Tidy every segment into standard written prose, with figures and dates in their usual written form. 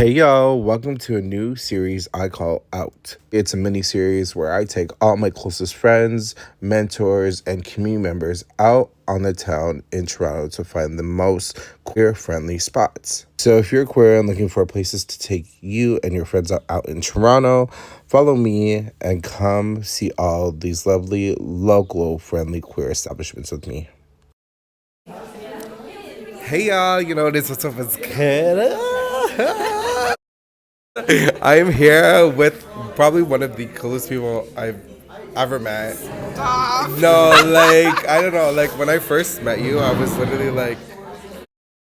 Hey yo, welcome to a new series I call Out. It's a mini series where I take all my closest friends, mentors, and community members out on the town in Toronto to find the most queer friendly spots. So if you're queer and looking for places to take you and your friends out in Toronto, follow me and come see all these lovely local friendly queer establishments with me. Hey y'all, you know what it is, what's up, it's Canada. I'm here with probably one of the coolest people I've ever met. Stop. No, like, I don't know, like, when I first met you, I was literally like,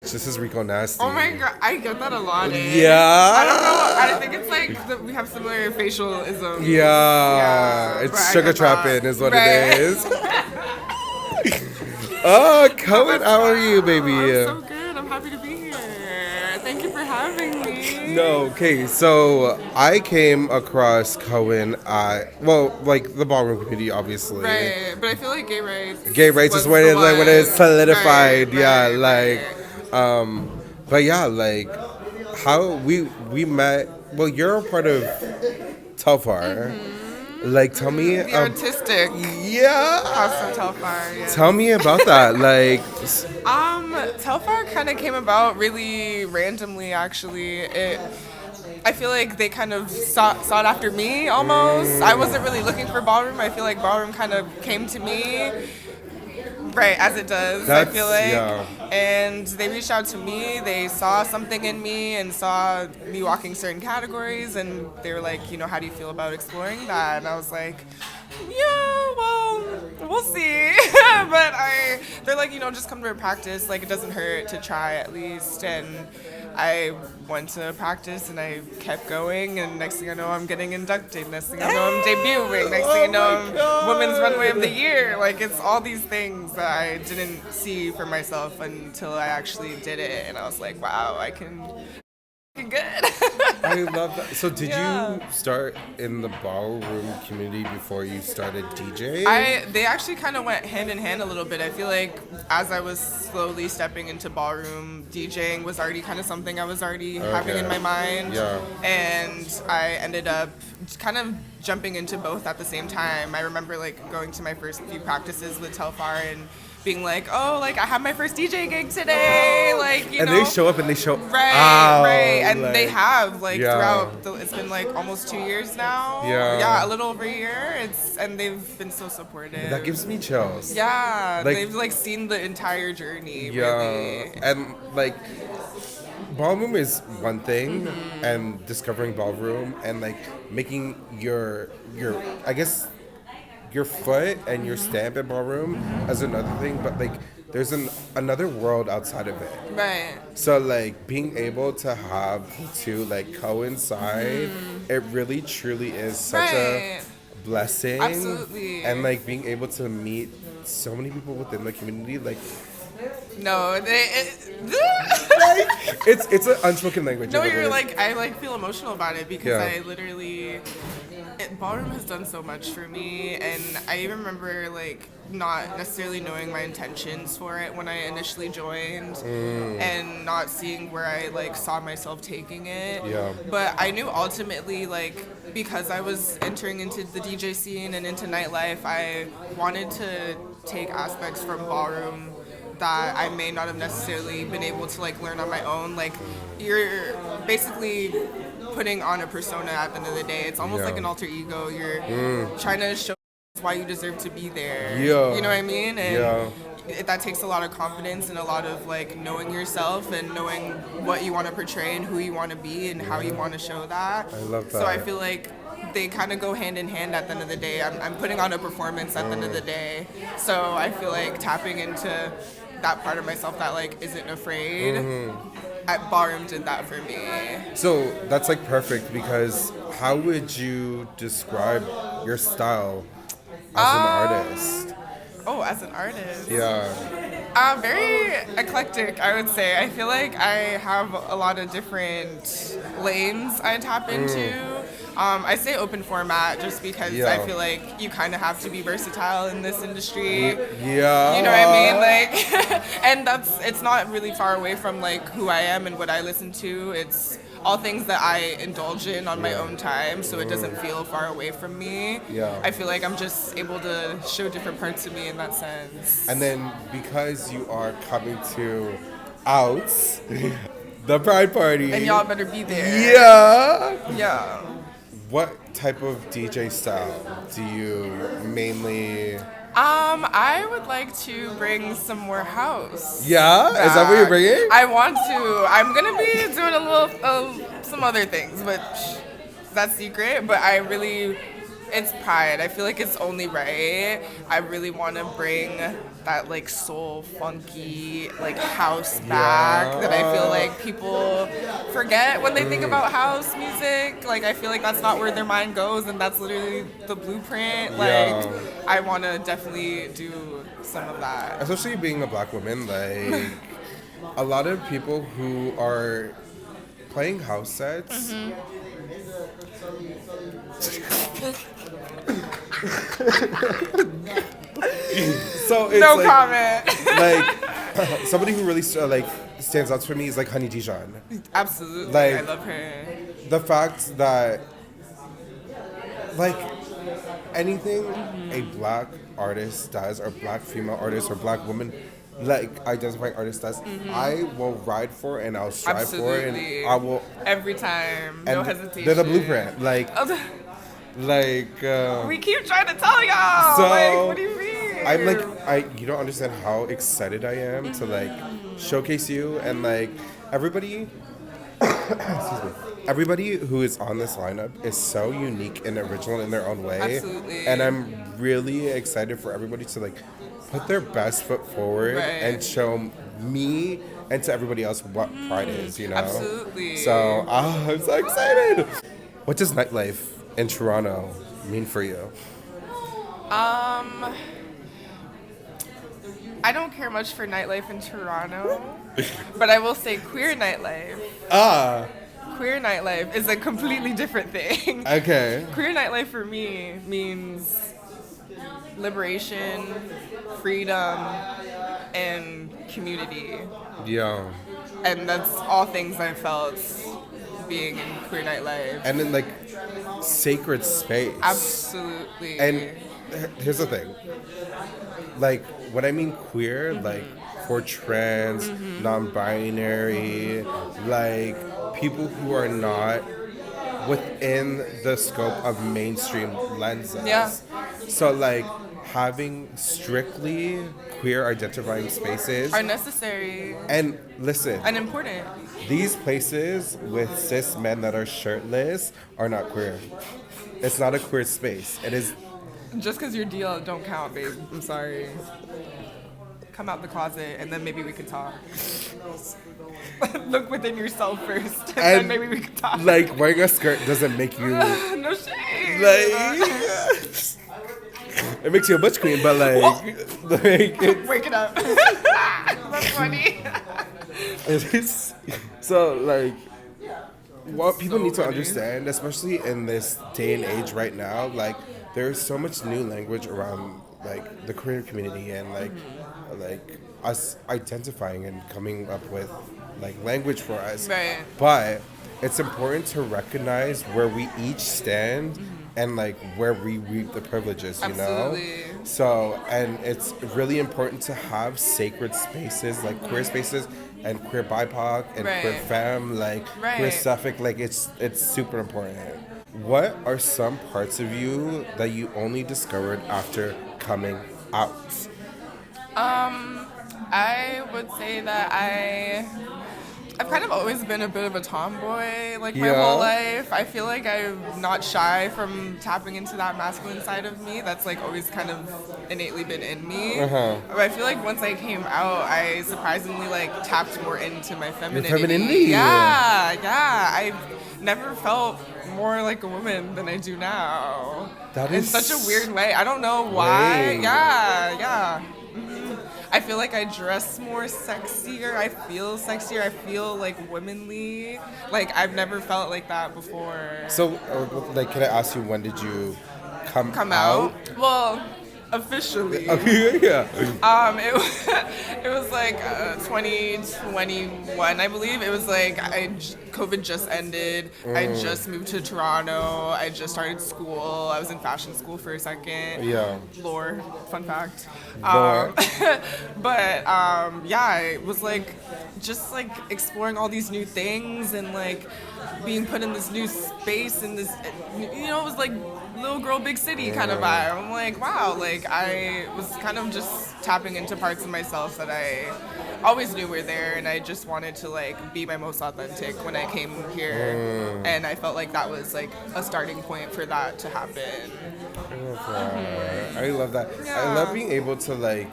this is Rico Nasty. Oh my god, I get that a lot. Yeah. I don't know. I think it's like we have similar facialisms. Yeah. It's but I sugar get that. trapping is what Right. it is. Oh, Cohen, how are you, baby? I'm so good. I'm happy to be here. Thank you for having me. No, okay, so I came across Cohen at, well, like the ballroom community, obviously. Right, but I feel like gay rights. Gay rights was is when the it like when it's one. solidified, Right, yeah, right, like, right. but yeah, like how we met. Well, you're a part of Telfar. Like, tell me, The artistic yeah, house of Telfar. Yeah. tell me about that. Like, Telfar kind of came about really randomly. Actually, I feel like they kind of sought after me almost. I wasn't really looking for ballroom. I feel like ballroom kind of came to me. Right, as it does, I feel like. Yeah. And they reached out to me. They saw something in me and saw me walking certain categories. And they were like, how do you feel about exploring that? And I was like, yeah, well, we'll see. But they're like, just come to a practice. Like, it doesn't hurt to try at least. And I went to practice and I kept going, and next thing I know, I'm getting inducted. Next thing I know, I'm debuting. Next thing I know, I'm Women's Runway of the Year. Like, it's all these things that I didn't see for myself until I actually did it, and I was like, wow, I can good. I love that. So, did Yeah. you start in the ballroom community before you started DJing? They actually kind of went hand in hand a little bit. I feel like as I was slowly stepping into ballroom, DJing was already kind of something I was already having in my mind. Yeah. And I ended up kind of jumping into both at the same time. I remember like going to my first few practices with Telfar and being like, oh, like I have my first DJ gig today, like and they show up and they show right, out, and like, they have yeah. throughout. It's been like almost 2 years now. Yeah. A little over a year. And they've been so supportive. That gives me chills. Yeah, Like, they've like seen the entire journey. Yeah, really. and like ballroom is one thing, and discovering ballroom and like making your I guess your foot and your stamp in ballroom as another thing, but like there's another world outside of it. Right. So like being able to have to like coincide, it really truly is such a blessing. Absolutely. And like being able to meet so many people within the community, like No, it's an unspoken language. No, in a you're way. like, I like feel emotional about it because Yeah. I literally, ballroom has done so much for me, and I even remember like not necessarily knowing my intentions for it when I initially joined, and not seeing where I like saw myself taking it. Yeah. But I knew ultimately like because I was entering into the DJ scene and into nightlife, I wanted to take aspects from ballroom that I may not have necessarily been able to like learn on my own. Like you're basically putting on a persona at the end of the day. It's almost Yeah. like an alter ego. You're trying to show why you deserve to be there. Yeah. You know what I mean? And Yeah. that takes a lot of confidence and a lot of like knowing yourself and knowing what you want to portray and who you want to be and how you want to show that. I love So I that. feel like they kind of go hand in hand at the end of the day. I'm putting on a performance at the end of the day. So I feel like tapping into that part of myself that like isn't afraid. At ballroom did that for me. So that's like perfect, because how would you describe your style as an artist? Oh, as an artist. Yeah. Very eclectic, I would say. I feel like I have a lot of different lanes I tap into. I say open format just because Yeah. I feel like you kind of have to be versatile in this industry. Yeah. You know what I mean? Like, and it's not really far away from like who I am and what I listen to. It's all things that I indulge in on my own time, so it doesn't feel far away from me. Yeah. I feel like I'm just able to show different parts of me in that sense. And then because you are coming to Outs, the Pride Party. And y'all better be there. Yeah. Yeah. What type of DJ style do you mainly? I would like to bring some more house. Yeah? Is that what you're bringing? I want to. I'm gonna be doing a little, some other things, but that's secret. But I really, it's Pride. I feel like it's only right. I really want to bring that like soul, funky, like house back that I feel like people forget when they think about house music. Like I feel like that's not where their mind goes, and that's literally the blueprint. Like I want to definitely do some of that. Especially being a black woman, like a lot of people who are playing house sets. So it's No like, comment. like somebody who really like stands out for me is like Honey Dijon. Absolutely, Like, I love her. The fact that like anything a black artist does, or black female artist, or black woman like identifying artist does, I will ride for it and I'll strive for it, and I will every time, no hesitation. They're the blueprint, like we keep trying to tell y'all. So like, what do you mean? I'm like, you don't understand how excited I am to like showcase you, and like everybody, excuse me, everybody who is on this lineup is so unique and original in their own way. Absolutely. And I'm really excited for everybody to like put their best foot forward and show me and to everybody else what Pride is, you know? Absolutely. So I'm so excited. What does nightlife in Toronto mean for you? I don't care much for nightlife in Toronto, but I will say queer nightlife. Queer nightlife is a completely different thing. Okay. Queer nightlife for me means liberation, freedom, and community. Yeah. And that's all things I felt being in queer nightlife. And then like sacred space. Absolutely. And here's the thing. Like when I mean queer, like for trans, non-binary, like people who are not within the scope of mainstream lenses. Yeah. So like having strictly queer identifying spaces are necessary. And listen. And important. These places with cis men that are shirtless are not queer. It's not a queer space. It is. Just because you're deal don't count, babe. I'm sorry. Come out the closet and then maybe we can talk. Look within yourself first, and then maybe we can talk. Like wearing a skirt doesn't make you. No shame. Like. It makes you a butch queen, but like wake it up. That's funny. So like, what people need to understand, especially in this day and age right now, like there's so much new language around like the queer community and like us identifying and coming up with like language for us. Right. But it's important to recognize where we each stand. And like where we reap the privileges, you know? So, and it's really important to have sacred spaces, like queer spaces and queer BIPOC and queer femme, like queer Suffolk, like it's super important. What are some parts of you that you only discovered after coming out? I would say that I've kind of always been a bit of a tomboy, like my whole life. I feel like I'm not shy from tapping into that masculine side of me. That's like always kind of innately been in me. But I feel like once I came out, I surprisingly like tapped more into my femininity. Your femininity? Yeah. I've never felt more like a woman than I do now. That is in such a weird way. I don't know why. Yeah. I feel like I dress more sexier. I feel sexier. I feel like womanly. Like I've never felt like that before. So, like, can I ask you, when did you come out? Well, Officially. Yeah. It was, it was like 2021, I believe. It was like COVID just ended. I just moved to Toronto. I just started school. I was in fashion school for a second. Yeah. Lore, fun fact. Lore. Yeah, it was like just like exploring all these new things and like being put in this new space and this, it was like little girl, big city kind of vibe. I'm like, wow, like I was kind of just tapping into parts of myself that I always knew were there, and I just wanted to like be my most authentic when I came here, and I felt like that was like a starting point for that to happen. I love that. Yeah. I love being able to like,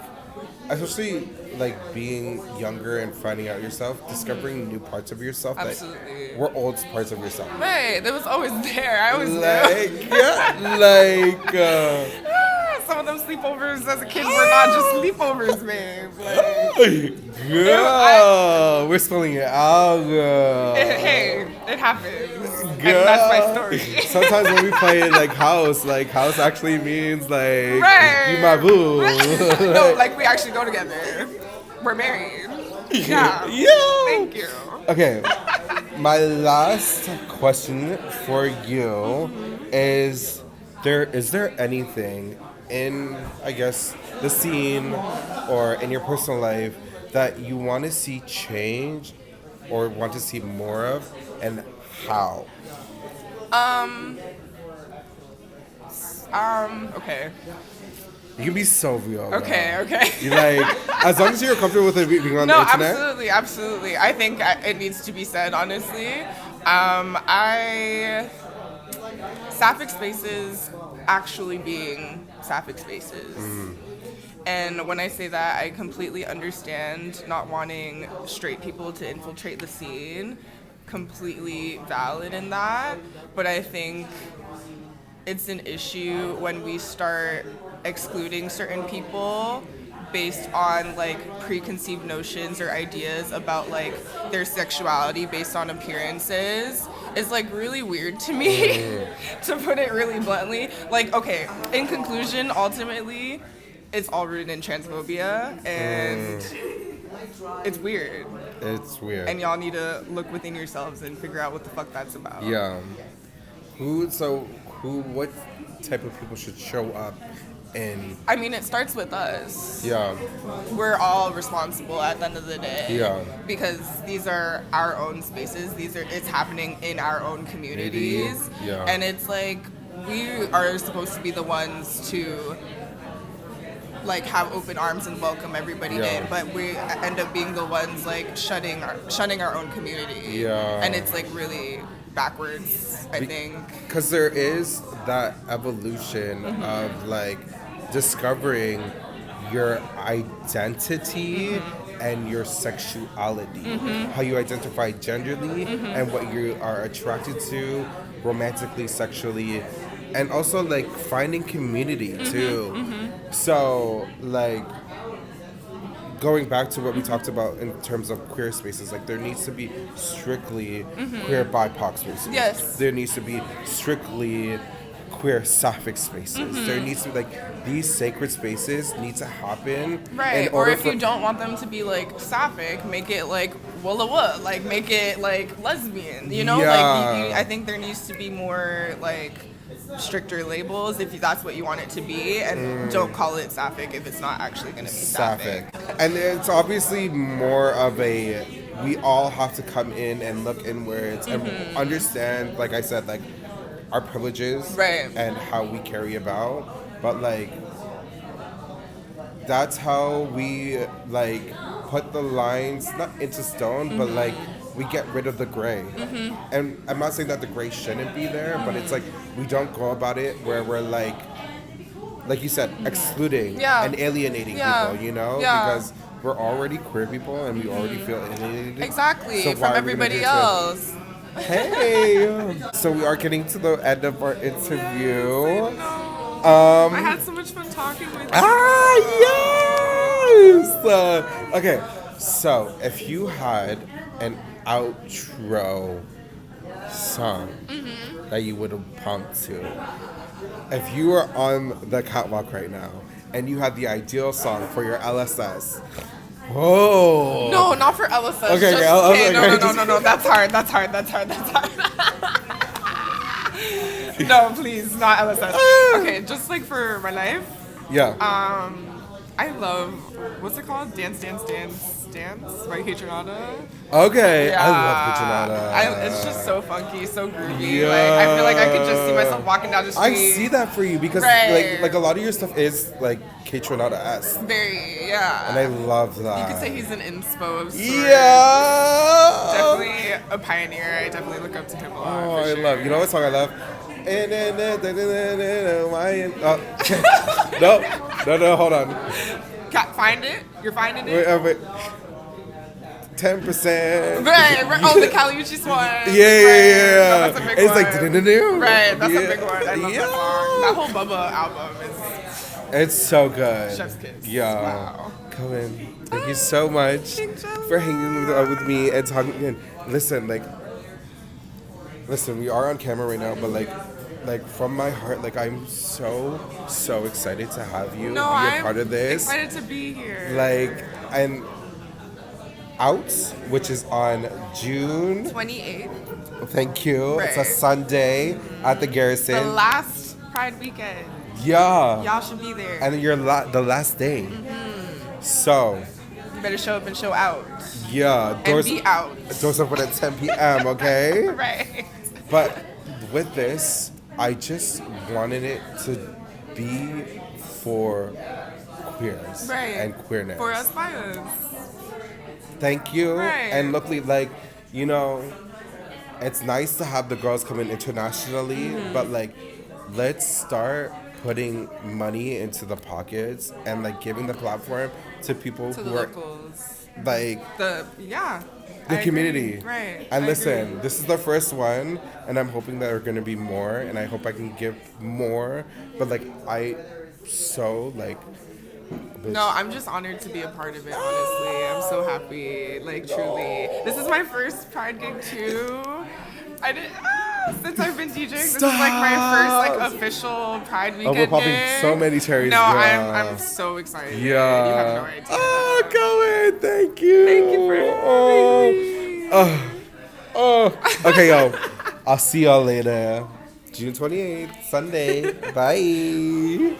especially like being younger and finding out yourself, discovering new parts of yourself Absolutely. that were old parts of yourself. Right, that was always there. I always knew. Some of them sleepovers as a kid were not just sleepovers, babe. Like, girl, we're spelling it out, girl. Hey, it happens. And that's my story. Sometimes when we play like house actually means like Right. you my boo. No, like we actually go together. We're married. Yeah. Yo. Thank you. Okay, my last question for you is there anything in, I guess, the scene or in your personal life that you want to see change or want to see more of, and how? Okay. You can be so real. Girl. Okay. You like, as long as you're comfortable with it being on No, the internet. absolutely. I think it needs to be said, honestly. Sapphic spaces actually being sapphic spaces. And when I say that, I completely understand not wanting straight people to infiltrate the scene. Completely valid in that. But I think it's an issue when we start excluding certain people based on like preconceived notions or ideas about like their sexuality based on appearances. It's like really weird to me to put it really bluntly. Like, okay, in conclusion, ultimately it's all rooted in transphobia, and it's weird. It's weird. And y'all need to look within yourselves and figure out what the fuck that's about. Yeah. What type of people should show up in? I mean, it starts with us. Yeah. We're all responsible at the end of the day. Yeah. Because these are our own spaces. It's happening in our own communities. Yeah. And it's like we are supposed to be the ones to like have open arms and welcome everybody in, but we end up being the ones like shunning our own community. Yeah. And it's like really backwards, I think. Because there is that evolution of like discovering your identity and your sexuality, how you identify genderly and what you are attracted to romantically, sexually, and also like finding community too. So like going back to what we talked about in terms of queer spaces, like there needs to be strictly queer BIPOC spaces. Yes. There needs to be strictly queer sapphic spaces. There needs to be like these sacred spaces need to happen. Right. Or if you don't want them to be like sapphic, make it like walla, like make it like lesbian. You know, like I think there needs to be more like stricter labels if that's what you want it to be, and don't call it sapphic if it's not actually going to be sapphic. And it's obviously more of a, we all have to come in and look inwards and understand, like I said, like our privileges and how we carry about, but like that's how we like put the lines not into stone, but like we get rid of the gray. And I'm not saying that the gray shouldn't be there, but it's like we don't go about it where we're like you said, excluding and alienating people, you know? Because we're already queer people and we already feel alienated. Exactly, so from everybody else. Hey! So we are getting to the end of our interview. I had so much fun talking with you. Yes! Okay, so if you had an outro song that you would have pumped to, if you were on the catwalk right now and you had the ideal song for your LSS. Whoa. No, not for LSS. Okay, just, okay, no. That's hard. No, please, not LSS. Okay, just like for my life. Yeah. I love, what's it called? Dance by Kitchenada. Okay. Yeah. I love Kitchenada. It's just so funky, so groovy. Yeah. Like I feel like I could just see myself walking down the street. I see that for you because Right. like a lot of your stuff is like Kitchenada-esque. Very, yeah. And I love that. You could say he's an inspo of sorts. Yeah. Definitely a pioneer. I definitely look up to him a lot. Oh, for I sure. love. You know what song I love? No, hold on. Find it? You're finding it? Wait. 10%. Right. Oh, the Caliucci one. Yeah. No, that's a big It's one. like do. Right, that's Yeah. a big one. I love that song. That whole Bubba album is It's so good. chef's kiss. Yeah. Wow. Cohen, thank you so much KINGCHELLA. for hanging with me and talking. And listen, we are on camera right now, but like from my heart, like I'm so excited to have you be a I'm part of this. excited to be here. Like, and out, which is on June. 28th, Thank you. It's a Right. Sunday at the Garrison. the last Pride weekend. Yeah. Y'all should be there. And you're the last day. So, You better show up and show out. yeah. And be out. Doors open at 10 p.m., okay? Right. But with this, I just wanted it to be for queers Right. and queerness. For us by us. Thank you. Right. And luckily, it's nice to have the girls come in internationally, Mm-hmm. but let's start putting money into the pockets and giving the platform to people To the who are locals. the The I community. agree. Right. And I listen, agree. this is the first one, and I'm hoping that there are going to be more, and I hope I can give more. But No, I'm just honored to be a part of it, honestly. I'm so happy, truly. This is my first Pride gig, too. Since I've been DJing, this is my first official Pride weekend we're popping gig. so many cherries. No, yeah. I'm so excited. Yeah. You have no idea. Oh, Cohen, thank you. Thank you for having me. Okay, yo. I'll see y'all later. June 28th, Sunday. Bye.